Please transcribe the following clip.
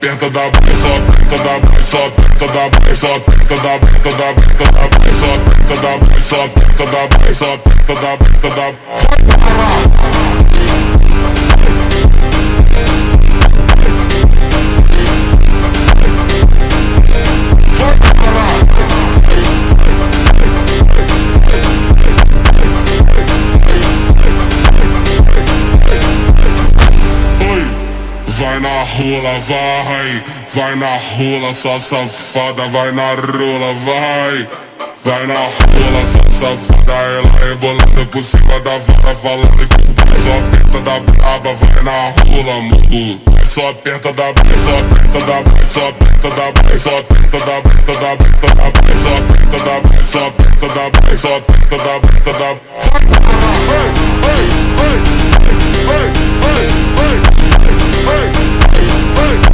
Aperta da bunda, só aperta da bunda, só aperta da bunda, só aperta da bunda, da bunda, da bunda, só aperta da bunda, só aperta da bunda, só aperta da bunda, da vai na rola, vai na rola, só safada, vai na rola, vai na rola, só safada, ela rebolando por cima da vara, falando que só aperta da braba, vai na rola, murro. Só aperta da bunda, só aperta da bunda, só aperta da bunda, só aperta da bunda, da bunda, da bunda, só aperta da bunda, só aperta da bunda, só aperta da bunda, da bunda. Hey!